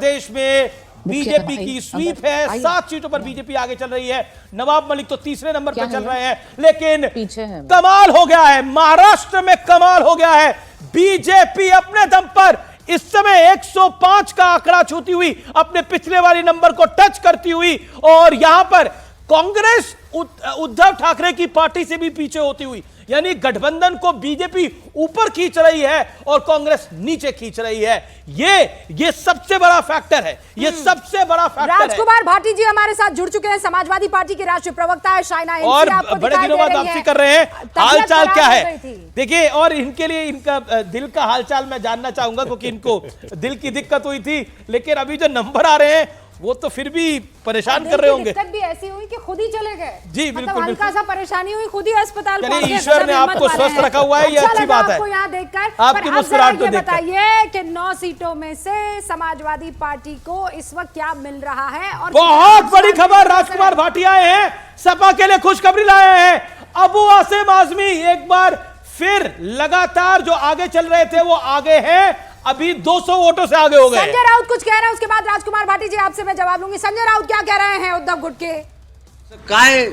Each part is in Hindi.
प्रदेश में बीजेपी की स्वीप है, 7 सीटों पर बीजेपी आगे चल रही है। नवाब मलिक तो तीसरे नंबर पर चल रहे हैं, लेकिन कमाल हो गया है, महाराष्ट्र में कमाल हो गया है। बीजेपी अपने दम पर इस समय 105 का आंकड़ा छूती हुई अपने पिछले वाले नंबर को टच करती हुई, और यहां पर कांग्रेस उद्धव ठाकरे की पार्टी से भी पीछे होती हुई, यानी गठबंधन को बीजेपी ऊपर खींच रही है और कांग्रेस नीचे खींच रही है। ये सबसे बड़ा फैक्टर है, ये सबसे बड़ा फैक्टर है। राजकुमार भाटी जी हमारे साथ जुड़ चुके हैं, समाजवादी पार्टी के राष्ट्रीय प्रवक्ता है शाइना, और बड़े दिनों बाद वापसी कर रहे हैं। हालचाल क्या है देखिए, और इनके लिए इनका दिल का हालचाल मैं जानना चाहूंगा, क्योंकि इनको दिल की दिक्कत हुई थी, लेकिन अभी जो नंबर आ रहे हैं वो तो फिर भी परेशान कर रहे होंगे। दिक्कत भी ऐसी हुई कि खुद ही चले गए। जी बिल्कुल, हल्का सा परेशानी हुई, खुद ही अस्पताल पहुंच गए। ईश्वर ने आपको स्वस्थ रखा हुआ है, ये अच्छी बात है। आपको यहाँ देखकर आपकी मुस्कुराहट तो देखकर बताइए कि 9 सीटों में से समाजवादी पार्टी को इस वक्त क्या मिल रहा है। और बहुत बड़ी खबर, राजकुमार भाटी आए हैं, सपा के लिए खुशखबरी लाए हैं। अबू आसिम आजमी एक बार फिर लगातार जो आगे चल रहे थे वो आगे हैं, अभी 200 वोटों से आगे हो गए। संजय राउत कुछ कह रहे हैं, उसके बाद राजकुमार भाटी जी आपसे मैं जवाब लूंगी। संजय राउत क्या कह रहे हैं उद्धव गुट के? काय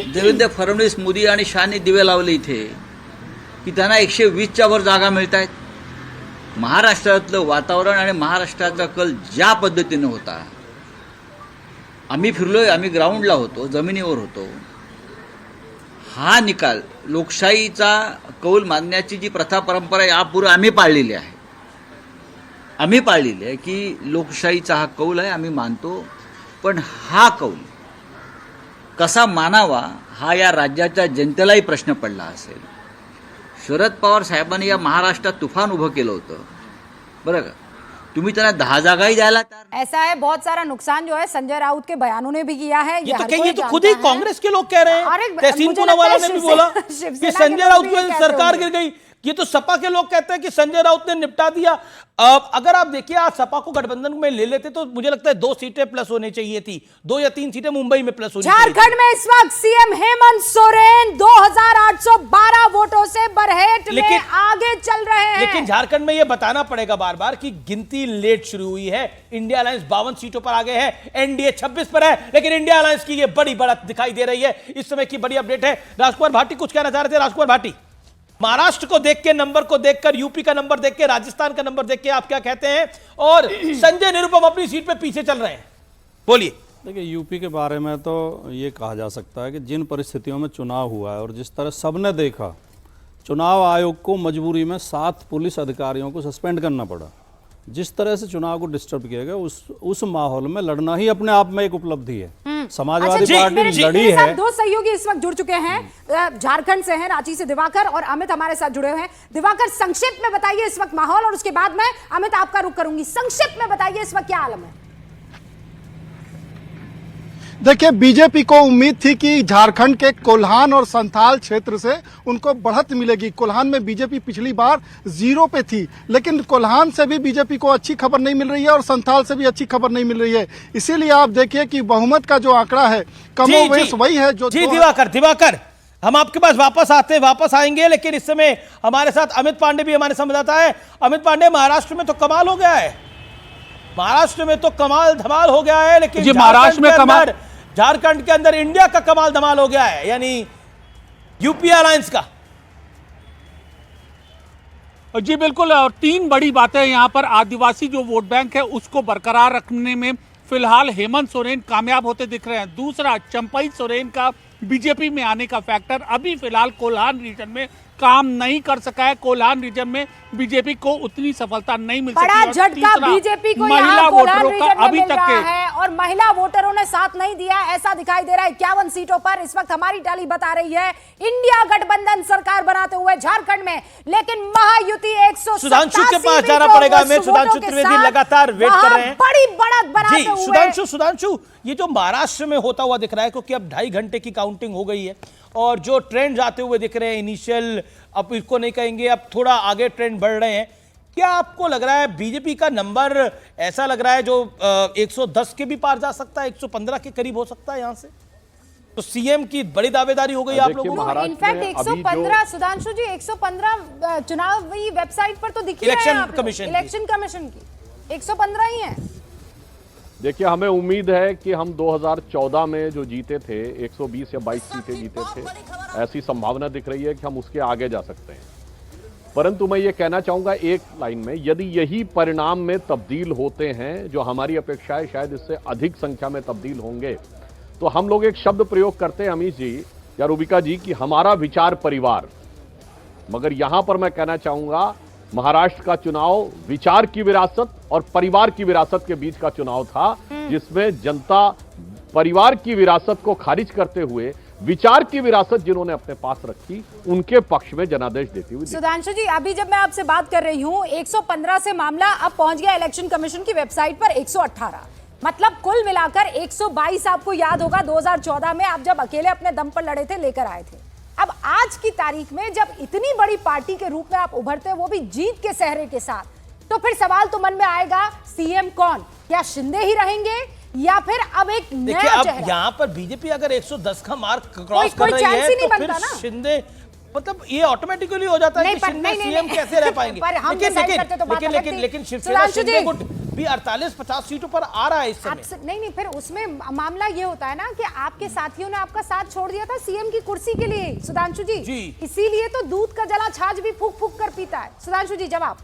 देवेंद्र फडणवीस, मोदी आणि शहानी दिवे लावले इथे की त्यांना 120च्या वर जागा मिळत आहेत. महाराष्ट्रातलं वातावरण आणि महाराष्ट्राचा कल ज्या पद्धतीने होता, आम्ही फिरलोय, आम्ही ग्राउंडला होतो, जमिनीवर होतो. हा निकाल लोकशाहीचा कौल मानण्याची जी प्रथा परंपरा यापूर्वी आम्ही पाळलेली आहे, की लोकशाहीचा हा कौल आहे, आम्ही मानतो. पण हा कौल कसा मानावा हा या राज्याच्या जनतेलाही प्रश्न पडला असेल. शरद पवार साहेबांनी या महाराष्ट्रात तुफान उभं केलं होतं, बरं का. तुम्ही त्यांना 10 जागाही द्यायला तयार. ऐसा है, बहुत सारा नुकसान जो है संजय राउत के बयानों ने भी किया है। ये तो खुद ही कांग्रेस के लोग कह रहे हैं। तहसीन पूनावाला ने भी बोला कि संजय राउत की सरकार गिर गई। ये तो सपा के लोग कहते हैं कि संजय राउत ने निपटा दिया। अगर आप देखिए, आज सपा को गठबंधन में ले लेते तो मुझे लगता है 2 सीटें प्लस होनी चाहिए थी, 2 या 3 सीटें मुंबई में प्लस होनी चाहिए। झारखंड में इस वक्त सीएम हेमंत सोरेन 2812 वोटों से बरहेट में आगे चल रहे हैं। लेकिन झारखंड में यह बताना पड़ेगा बार बार कि गिनती लेट शुरू हुई है। इंडिया अलायंस 52 सीटों पर आगे है, एनडीए 26 पर है, लेकिन इंडिया अलायंस की यह बड़ी बढ़त दिखाई दे रही है। इस समय की बड़ी अपडेट है। राजकुमार भाटी कुछ कहना चाह रहे थे। राजकुमार भाटी, महाराष्ट्र को देख के, नंबर को देखकर, यूपी का नंबर देख के, राजस्थान का नंबर देख के आप क्या कहते हैं? और संजय निरुपम अपनी सीट पे पीछे चल रहे हैं, बोलिए। देखिए, यूपी के बारे में तो ये कहा जा सकता है कि जिन परिस्थितियों में चुनाव हुआ है और जिस तरह सबने देखा, चुनाव आयोग को मजबूरी में 7 पुलिस अधिकारियों को सस्पेंड करना पड़ा। जिस तरह से चुनाव को डिस्टर्ब किया गया, उस माहौल में लड़ना ही अपने आप में एक उपलब्धि है। समाजवादी पार्टी लड़ी है। 2 सहयोगी इस वक्त जुड़ चुके हैं, झारखंड से हैं, रांची से दिवाकर और अमित हमारे साथ जुड़े हुए हैं। दिवाकर, संक्षिप्त में बताइए इस वक्त माहौल, और उसके बाद मैं अमित आपका रुख करूंगी। संक्षिप्त में बताइए इस वक्त क्या आलम है? देखिए, बीजेपी को उम्मीद थी कि झारखंड के कोल्हान और संथाल क्षेत्र से उनको बढ़त मिलेगी। कोल्हान में बीजेपी पिछली बार 0 पे थी, लेकिन कोल्हान से भी बीजेपी को अच्छी खबर नहीं मिल रही है और संथाल से भी अच्छी खबर नहीं मिल रही है। इसीलिए आप देखिए कि बहुमत का जो आंकड़ा है कमोवेश वही है जो। जी दिवाकर, हम आपके पास वापस आएंगे, लेकिन इस समय हमारे साथ अमित पांडे भी हमारे संवाददाता है। अमित पांडे, महाराष्ट्र में तो कमाल हो गया है, महाराष्ट्र में तो कमाल धमाल हो गया है, लेकिन महाराष्ट्र में कमाल, झारखंड के अंदर इंडिया का कमाल धमाल हो गया है, यानी यूपी अलायंस का। जी बिल्कुल, और 3 बड़ी बातें यहाँ पर। आदिवासी जो वोट बैंक है उसको बरकरार रखने में फिलहाल हेमंत सोरेन कामयाब होते दिख रहे हैं। दूसरा, चंपई सोरेन का बीजेपी में आने का फैक्टर अभी फिलहाल कोल्हान रीजन में काम नहीं कर सका है। कोल्हान रीजन में बीजेपी को उतनी सफलता नहीं मिल सकी। बड़ा झटका बीजेपी को यहाँ कोल्हान रीजन में मिल रहा है और महिला वोटरों ने साथ नहीं दिया, ऐसा दिखाई दे रहा है। 51 सीटों पर इस वक्त हमारी टैली बता रही है इंडिया गठबंधन सरकार बनाते हुए झारखंड में, लेकिन महायुति 187 सुधांशु के पास जाना पड़ेगा। मैं सुधांशु त्रिवेदी लगातार वेट कर रहे हैं, बड़ी बढ़त बनाते हुए। सुधांशु, ये जो महाराष्ट्र में होता हुआ दिख रहा है, क्योंकि अब 2.5 घंटे की काउंटिंग हो गई है और जो ट्रेंड आते हुए दिख रहे हैं, इनिशियल, अब इसको नहीं कहेंगे, अब थोड़ा आगे ट्रेंड बढ़ रहे हैं, क्या आपको लग रहा है बीजेपी का नंबर ऐसा लग रहा है जो 110 के भी पार जा सकता है, 115 के करीब हो सकता है? यहां से तो सीएम की बड़ी दावेदारी हो गई आप लोगों को। इनफैक्ट 115 सुधांशु जी, 115 चुनावी वेबसाइट पर तो दिखी है, इलेक्शन कमीशन की 115 ही है। देखिए, हमें उम्मीद है कि हम 2014 में जो जीते थे 120 या 22 सीटें जीते थे, ऐसी संभावना दिख रही है कि हम उसके आगे जा सकते हैं। परंतु मैं ये कहना चाहूंगा एक लाइन में, यदि यही परिणाम में तब्दील होते हैं, जो हमारी अपेक्षा है शायद इससे अधिक संख्या में तब्दील होंगे, तो हम लोग एक शब्द प्रयोग करते हैं अमीश जी या रूबिका जी कि हमारा विचार परिवार। मगर यहां पर मैं कहना चाहूंगा महाराष्ट्र का चुनाव विचार की विरासत और परिवार की विरासत के बीच का चुनाव था, जिसमें जनता परिवार की विरासत को खारिज करते हुए विचार की विरासत जिन्होंने अपने पास रखी उनके पक्ष में जनादेश देती हुई। सुधांशु जी, अभी जब मैं आपसे बात कर रही हूं 115 से मामला अब पहुंच गया इलेक्शन कमीशन की वेबसाइट पर 118, मतलब कुल मिलाकर 122। आपको याद होगा 2014 में आप जब अकेले अपने दम पर लड़े थे, लेकर आए थे। अब आज की तारीख में जब इतनी बड़ी पार्टी के रूप में आप उभरते, वो भी जीत के सहरे के साथ, तो फिर सवाल तो मन में आएगा, सीएम कौन? क्या शिंदे ही रहेंगे या फिर अब एक नया चेहरा? अब यहाँ पर बीजेपी अगर 110 का मार्क क्रॉस कर रही है तो फिर शिंदे, मतलब ये ऑटोमेटिकली हो जाता है कि शिंदे सीएम कैसे रह पाएंगे। लेकिन शिवसेना शिंदे गुट भी 48-50 सीटों पर आ रहा है इस समय। नहीं, फिर उसमें मामला ये होता है ना कि आपके साथियों ने आपका साथ छोड़ दिया था सीएम की कुर्सी के लिए, सुधांशु जी, इसीलिए तो दूध का जला छाछ भी फूक फूक कर पीता है। सुधांशु जी, जवाब।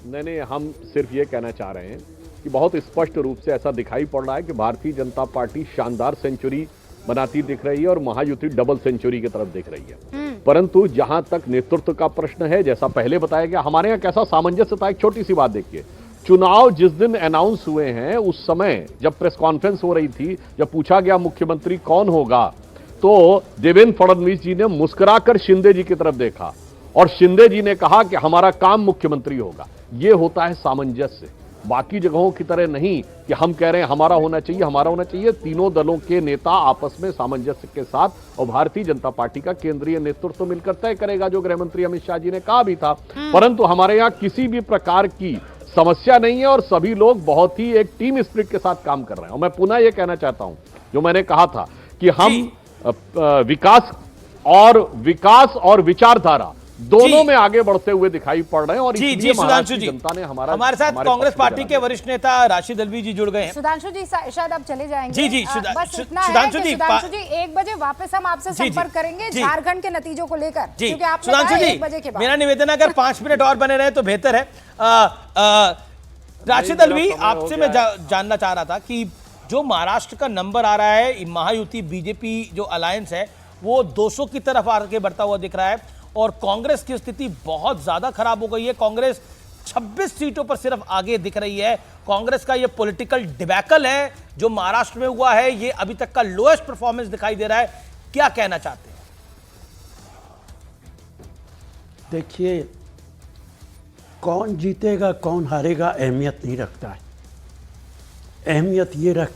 नहीं, हम सिर्फ ये कहना चाह रहे हैं कि बहुत स्पष्ट रूप से ऐसा दिखाई पड़ रहा है कि भारतीय जनता पार्टी शानदार सेंचुरी बनाती दिख रही है और महायुति डबल सेंचुरी की तरफ दिख रही है। परंतु जहां तक नेतृत्व का प्रश्न है, जैसा पहले बताया गया, हमारे यहाँ कैसा सामंजस्य था। एक छोटी सी बात देखिए, चुनाव जिस दिन अनाउंस हुए हैं उस समय जब प्रेस कॉन्फ्रेंस हो रही थी, जब पूछा गया मुख्यमंत्री कौन होगा, तो देवेंद्र फडणवीस जी ने मुस्कुराकर शिंदे जी की तरफ देखा और शिंदे जी ने कहा कि हमारा काम मुख्यमंत्री होगा। यह होता है सामंजस्य। बाकी जगहों की तरह नहीं कि हम कह रहे हैं हमारा होना चाहिए, हमारा होना चाहिए। तीनों दलों के नेता आपस में सामंजस्य के साथ और भारतीय जनता पार्टी का केंद्रीय नेतृत्व तो मिलकर तय करेगा, जो गृह मंत्री अमित शाह जी ने कहा भी था। परंतु हमारे यहाँ किसी भी प्रकार की समस्या नहीं है और सभी लोग बहुत ही एक टीम स्पिरिट के साथ काम कर रहे हैं। और मैं पुनः यह कहना चाहता हूं, जो मैंने कहा था कि हम विकास और विचारधारा दोनों में आगे बढ़ते हुए दिखाई पड़ रहे हैं। और जी सुधांशु जी, जनता ने हमारे साथ कांग्रेस पार्टी के वरिष्ठ नेता राशिद अल्वी जी जुड़ गए हैं। सुधांशु जी शायद अब चले जाएंगे। जी बस इतना है कि सुधांशु जी 1 बजे वापस हम आपसे संपर्क करेंगे झारखंड के नतीजों को लेकर, क्योंकि आपने कहा 1 बजे के बाद। मेरा निवेदन है अगर 5 मिनट और बने रहे तो बेहतर है। राशिद अल्वी, आपसे मैं जानना चाह रहा था कि जो महाराष्ट्र का नंबर आ रहा है, महायुति बीजेपी जो अलायंस है वो 200 की तरफ आगे बढ़ता हुआ दिख रहा है और कांग्रेस की स्थिति बहुत ज्यादा खराब हो गई है। कांग्रेस 26 सीटों पर सिर्फ आगे दिख रही है। कांग्रेस का ये पॉलिटिकल डिबैकल है जो महाराष्ट्र में हुआ है, ये अभी तक का लोएस्ट परफॉर्मेंस दिखाई दे रहा है। क्या कहना चाहते हैं? देखिए, कौन जीतेगा कौन हारेगा अहमियत नहीं रखता है। अहमियत ये रखता